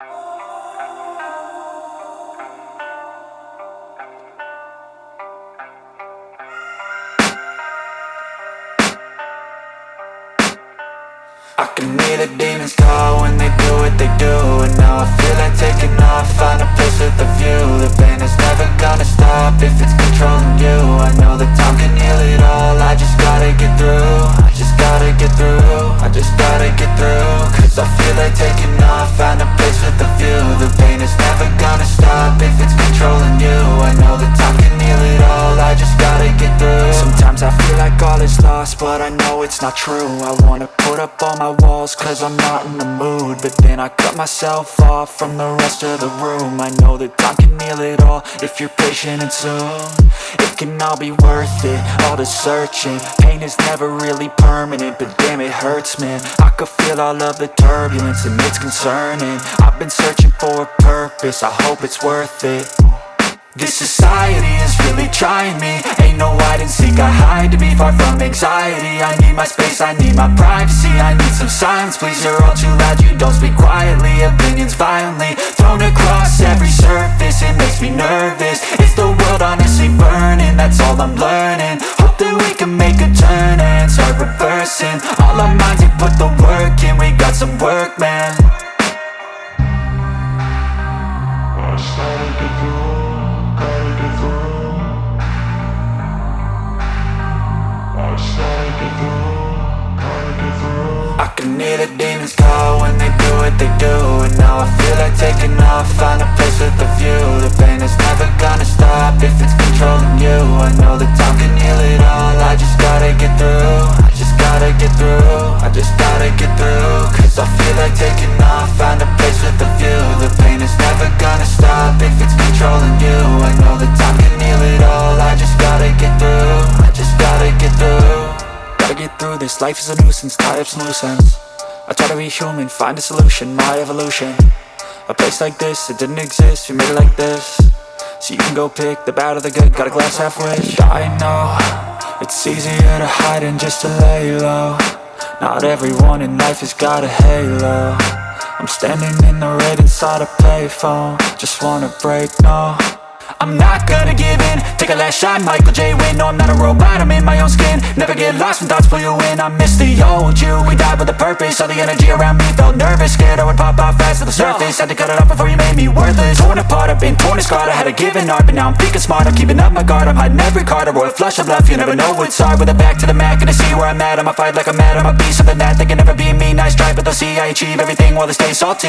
I can hear the demons call when they do what they do. And now I feel like taking off, find a place with a view. The pain is never gonna stop if it's controlling you. I know that time can heal it all, I just gotta get through. I just gotta get through, I just gotta get through. Cause I feel like taking off, find a place with a view. The pain is never gonna stop if it's controlling you. I know that time can heal it all, I just gotta get through. Sometimes I feel like all is lost, but I know it's not true. I wanna put up all my walls cause I'm not in the mood, but then I cut myself off from the rest of the room. I know that time can heal it all if you're patient and soon it can all be worth it, all the searching. Pain is never really permanent, but damn it hurts, man. I could feel all of the turbulence and it's concerning. I've been searching for a purpose, I hope it's worth it. This society is really trying me. Ain't no hide and seek, I hide to be far from anxiety. I need my space, I need my privacy. I need some silence, please, you're all too loud. You don't speak quietly, opinions violently thrown across every surface. It makes me nervous, it's the world honestly burning. That's all I'm learning, hope that we can make a turn and start reversing. All our minds, we put the work in, we got some work, man. I started to grow. I can hear the demons call when they do what they do. And now I feel like taking off, find a place with a view. The pain is never gonna stop if it's controlling you. I know that time can heal it all, I just gotta get through. I just gotta get through, I just gotta get through. Cause I feel like taking off, find a place with a view. The pain is never gonna stop if it's controlling you. I know that time can heal it all, I just gotta get through. I just gotta get through. Gotta get through this, life is a nuisance, tie up some loose ends. I try to be human, find a solution, my evolution. A place like this, it didn't exist, we made it like this. So you can go pick the bad or the good, got a glass half wish. I know, it's easier to hide than just to lay low. Not everyone in life has got a halo. I'm standing in the red inside a payphone, just wanna break, no. I'm not gonna give in, take a last shot, Michael J. Win. No, I'm not a robot, I'm in my own skin. Never get lost when thoughts pull you in. I miss the old you, we died with a purpose. All the energy around me felt nervous, scared I would pop off fast to the surface. Had to cut it off before you made me worthless. Torn apart, I've been torn and scarred. I had a given art, but now I'm thinking smart. I'm keeping up my guard, I'm hiding every card. A royal flush of love, you never know what's hard. With a back to the mat, gonna see where I'm at. I'ma fight like I'm mad, I'ma be something that they can never be me. Nice try, but they'll see I achieve everything while they stay salty.